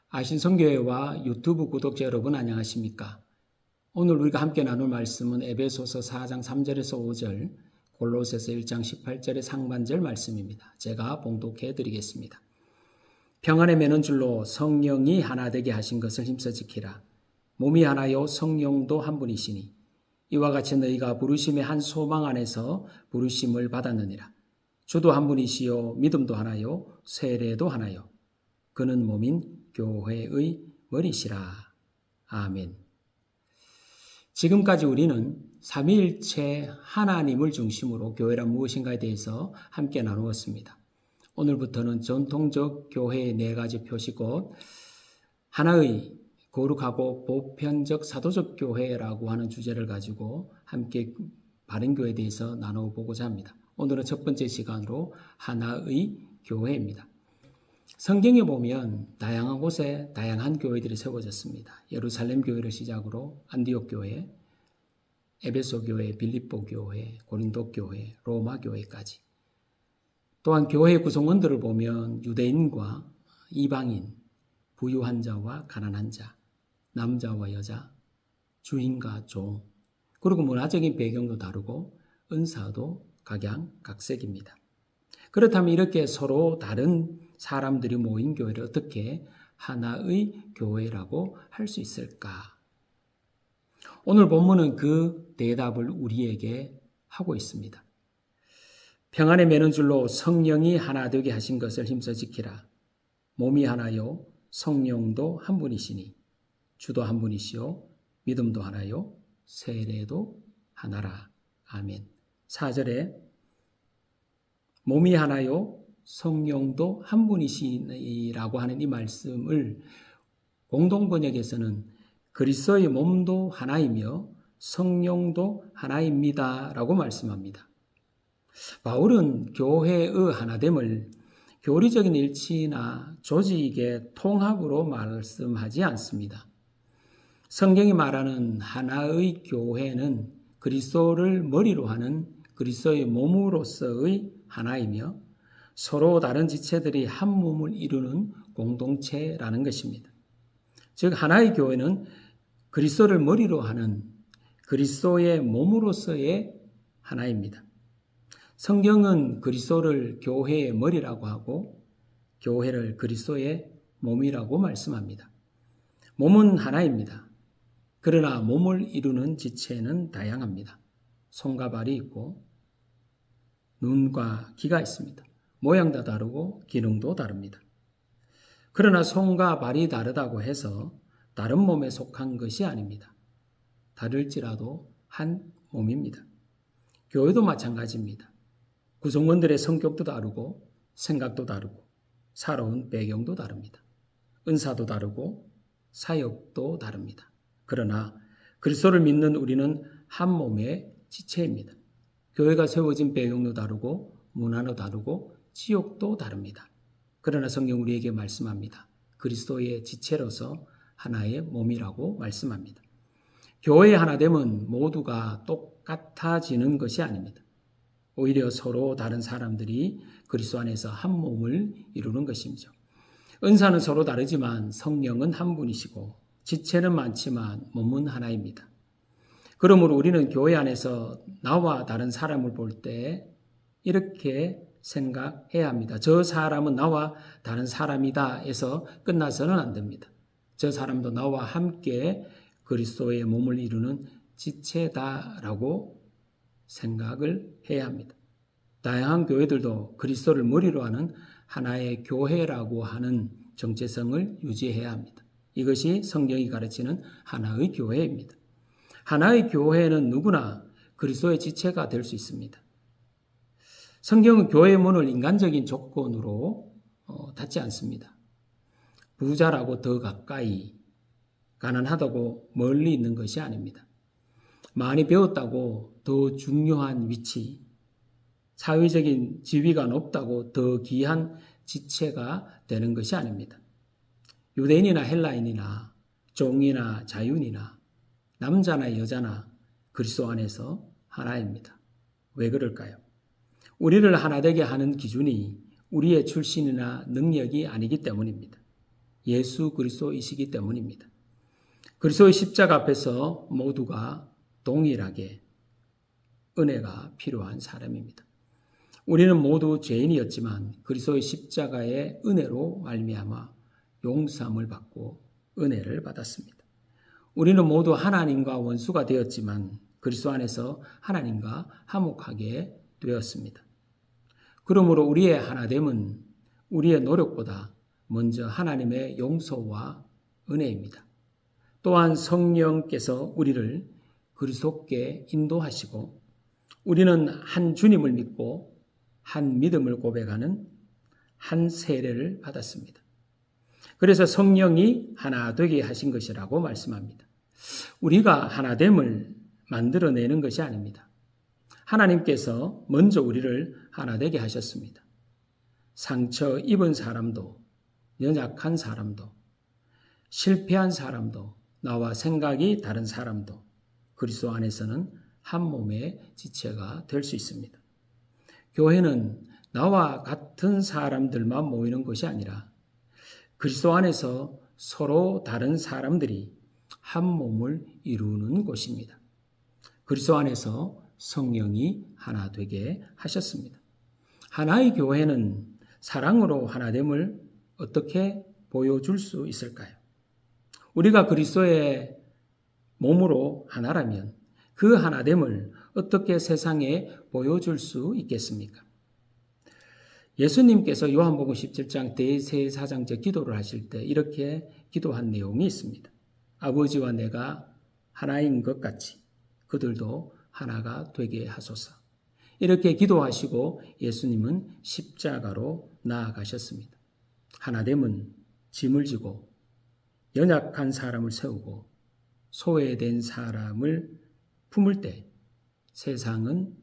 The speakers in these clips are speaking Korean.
아신성교회와 유튜브 구독자 여러분 안녕하십니까? 오늘 우리가 함께 나눌 말씀은 에베소서 4장 3절에서 5절, 골로새서 1장 18절의 상반절 말씀입니다. 제가 봉독해 드리겠습니다. 평안에 매는 줄로 성령이 하나 되게 하신 것을 힘써 지키라. 몸이 하나요 성령도 한 분이시니 이와 같이 너희가 부르심의 한 소망 안에서 부르심을 받았느니라. 주도 한 분이시요 믿음도 하나요 세례도 하나요. 그는 몸인 교회의 머리시라. 아멘. 지금까지 우리는 삼위일체 하나님을 중심으로 교회란 무엇인가에 대해서 함께 나누었습니다. 오늘부터는 전통적 교회의 4가지 표시 곧 하나의 거룩하고 보편적 사도적 교회라고 하는 주제를 가지고 함께 바른 교회에 대해서 나눠보고자 합니다. 오늘은 첫 번째 시간으로 하나의 교회입니다. 성경에 보면 다양한 곳에 다양한 교회들이 세워졌습니다. 예루살렘 교회를 시작으로 안디옥 교회, 에베소 교회, 빌립보 교회, 고린도 교회, 로마 교회까지. 또한 교회의 구성원들을 보면 유대인과 이방인, 부유한 자와 가난한 자, 남자와 여자, 주인과 종, 그리고 문화적인 배경도 다르고 은사도 각양각색입니다. 그렇다면 이렇게 서로 다른 사람들이 모인 교회를 어떻게 하나의 교회라고 할 수 있을까? 오늘 본문은 그 대답을 우리에게 하고 있습니다. 평안에 매는 줄로 성령이 하나 되게 하신 것을 힘써 지키라. 몸이 하나요 성령도 한 분이시니 주도 한 분이시요 믿음도 하나요 세례도 하나라. 아멘. 4절에 몸이 하나요 성령도 한 분이시라고 하는 이 말씀을 공동번역에서는 그리스도의 몸도 하나이며 성령도 하나입니다 라고 말씀합니다. 바울은 교회의 하나됨을 교리적인 일치나 조직의 통합으로 말씀하지 않습니다. 성경이 말하는 하나의 교회는 그리스도를 머리로 하는 그리스도의 몸으로서의 하나이며 서로 다른 지체들이 한 몸을 이루는 공동체라는 것입니다. 즉 하나의 교회는 그리스도를 머리로 하는 그리스도의 몸으로서의 하나입니다. 성경은 그리스도를 교회의 머리라고 하고 교회를 그리스도의 몸이라고 말씀합니다. 몸은 하나입니다. 그러나 몸을 이루는 지체는 다양합니다. 손과 발이 있고 눈과 귀가 있습니다. 모양도 다르고 기능도 다릅니다. 그러나 손과 발이 다르다고 해서 다른 몸에 속한 것이 아닙니다. 다를지라도 한 몸입니다. 교회도 마찬가지입니다. 구성원들의 성격도 다르고 생각도 다르고 살아온 배경도 다릅니다. 은사도 다르고 사역도 다릅니다. 그러나 그리스도를 믿는 우리는 한 몸의 지체입니다. 교회가 세워진 배경도 다르고 문화도 다르고 지역도 다릅니다. 그러나 성경 우리에게 말씀합니다. 그리스도의 지체로서 하나의 몸이라고 말씀합니다. 교회의 하나됨은 모두가 똑같아지는 것이 아닙니다. 오히려 서로 다른 사람들이 그리스도 안에서 한 몸을 이루는 것이죠. 은사는 서로 다르지만 성령은 한 분이시고 지체는 많지만 몸은 하나입니다. 그러므로 우리는 교회 안에서 나와 다른 사람을 볼 때 이렇게 생각해야 합니다. 저 사람은 나와 다른 사람이다 해서 끝나서는 안 됩니다. 저 사람도 나와 함께 그리스도의 몸을 이루는 지체다라고 생각을 해야 합니다. 다양한 교회들도 그리스도를 머리로 하는 하나의 교회라고 하는 정체성을 유지해야 합니다. 이것이 성경이 가르치는 하나의 교회입니다. 하나의 교회는 누구나 그리스도의 지체가 될 수 있습니다. 성경은 교회의 문을 인간적인 조건으로 닫지 않습니다. 부자라고 더 가까이, 가난하다고 멀리 있는 것이 아닙니다. 많이 배웠다고 더 중요한 위치, 사회적인 지위가 높다고 더 귀한 지체가 되는 것이 아닙니다. 유대인이나 헬라인이나 종이나 자유인이나 남자나 여자나 그리스도 안에서 하나입니다. 왜 그럴까요? 우리를 하나 되게 하는 기준이 우리의 출신이나 능력이 아니기 때문입니다. 예수 그리스도이시기 때문입니다. 그리스도의 십자가 앞에서 모두가 동일하게 은혜가 필요한 사람입니다. 우리는 모두 죄인이었지만 그리스도의 십자가의 은혜로 말미암아 용서함을 받고 은혜를 받았습니다. 우리는 모두 하나님과 원수가 되었지만 그리스도 안에서 하나님과 화목하게 되었습니다. 그러므로 우리의 하나됨은 우리의 노력보다 먼저 하나님의 용서와 은혜입니다. 또한 성령께서 우리를 그리스도께 인도하시고 우리는 한 주님을 믿고 한 믿음을 고백하는 한 세례를 받았습니다. 그래서 성령이 하나 되게 하신 것이라고 말씀합니다. 우리가 하나됨을 만들어내는 것이 아닙니다. 하나님께서 먼저 우리를 하나 되게 하셨습니다. 상처 입은 사람도, 연약한 사람도, 실패한 사람도, 나와 생각이 다른 사람도 그리스도 안에서는 한 몸의 지체가 될 수 있습니다. 교회는 나와 같은 사람들만 모이는 것이 아니라 그리스도 안에서 서로 다른 사람들이 한 몸을 이루는 곳입니다. 그리스도 안에서 성령이 하나 되게 하셨습니다. 하나의 교회는 사랑으로 하나됨을 어떻게 보여줄 수 있을까요? 우리가 그리스도의 몸으로 하나라면 그 하나됨을 어떻게 세상에 보여줄 수 있겠습니까? 예수님께서 요한복음 17장 대제사장제 기도를 하실 때 이렇게 기도한 내용이 있습니다. 아버지와 내가 하나인 것 같이 그들도 하나가 되게 하소서. 이렇게 기도하시고 예수님은 십자가로 나아가셨습니다. 하나됨은 짐을 지고 연약한 사람을 세우고 소외된 사람을 품을 때 세상은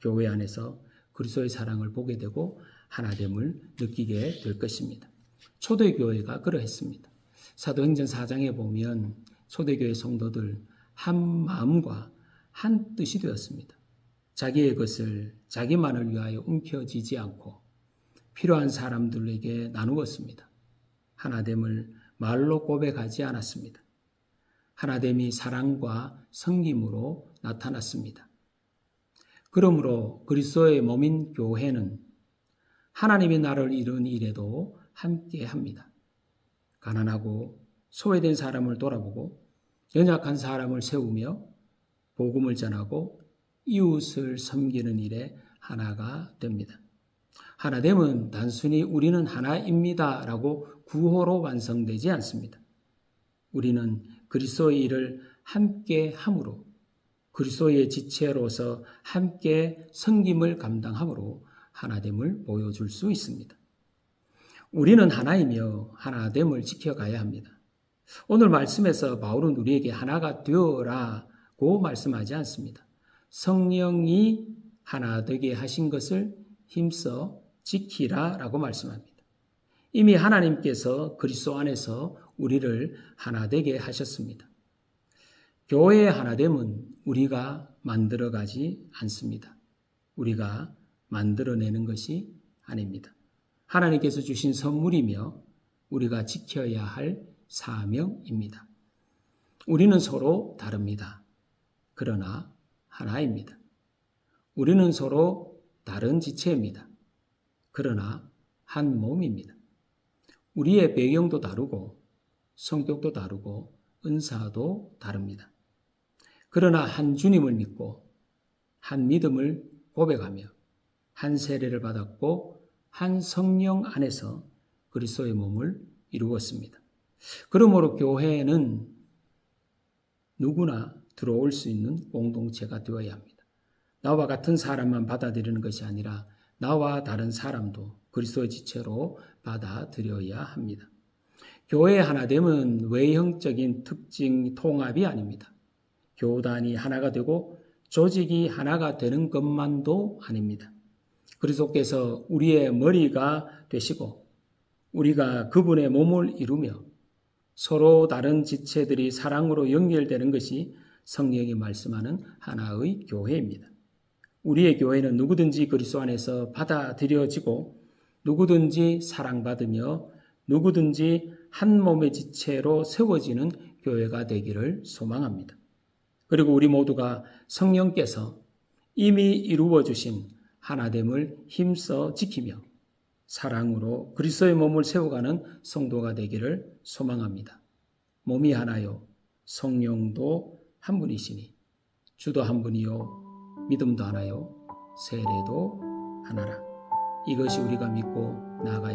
교회 안에서 그리스도의 사랑을 보게 되고 하나됨을 느끼게 될 것입니다. 초대교회가 그러했습니다. 사도행전 4장에 보면 초대교회 성도들 한 마음과 한 뜻이 되었습니다. 자기의 것을 자기만을 위하여 움켜쥐지 않고 필요한 사람들에게 나누었습니다. 하나됨을 말로 고백하지 않았습니다. 하나됨이 사랑과 섬김으로 나타났습니다. 그러므로 그리스도의 몸인 교회는 하나님의 나라를 이루는 일에도 함께합니다. 가난하고 소외된 사람을 돌아보고 연약한 사람을 세우며 복음을 전하고 이웃을 섬기는 일에 하나가 됩니다. 하나됨은 단순히 우리는 하나입니다 라고 구호로 완성되지 않습니다. 우리는 그리스도의 일을 함께 함으로 그리스도의 지체로서 함께 섬김을 감당함으로 하나됨을 보여줄 수 있습니다. 우리는 하나이며 하나됨을 지켜가야 합니다. 오늘 말씀에서 바울은 우리에게 하나가 되어라고 말씀하지 않습니다. 성령이 하나 되게 하신 것을 힘써 지키라라고 말씀합니다. 이미 하나님께서 그리스도 안에서 우리를 하나 되게 하셨습니다. 교회의 하나됨은 우리가 만들어가지 않습니다. 우리가 만들어내는 것이 아닙니다. 하나님께서 주신 선물이며 우리가 지켜야 할 사명입니다. 우리는 서로 다릅니다. 그러나 하나입니다. 우리는 서로 다른 지체입니다. 그러나 한 몸입니다. 우리의 배경도 다르고 성격도 다르고 은사도 다릅니다. 그러나 한 주님을 믿고 한 믿음을 고백하며 한 세례를 받았고 한 성령 안에서 그리스도의 몸을 이루었습니다. 그러므로 교회는 누구나 들어올 수 있는 공동체가 되어야 합니다. 나와 같은 사람만 받아들이는 것이 아니라 나와 다른 사람도 그리스도의 지체로 받아들여야 합니다. 교회의 하나됨은 외형적인 특징 통합이 아닙니다. 교단이 하나가 되고 조직이 하나가 되는 것만도 아닙니다. 그리스도께서 우리의 머리가 되시고 우리가 그분의 몸을 이루며 서로 다른 지체들이 사랑으로 연결되는 것이 성령이 말씀하는 하나의 교회입니다. 우리의 교회는 누구든지 그리스도 안에서 받아들여지고 누구든지 사랑받으며 누구든지 한 몸의 지체로 세워지는 교회가 되기를 소망합니다. 그리고 우리 모두가 성령께서 이미 이루어 주신 하나됨을 힘써 지키며 사랑으로 그리스도의 몸을 세워가는 성도가 되기를 소망합니다. 몸이 하나요, 성령도 한 분이시니 주도 한 분이요, 믿음도 하나요, 세례도 하나라. 이것이 우리가 믿고 나아가는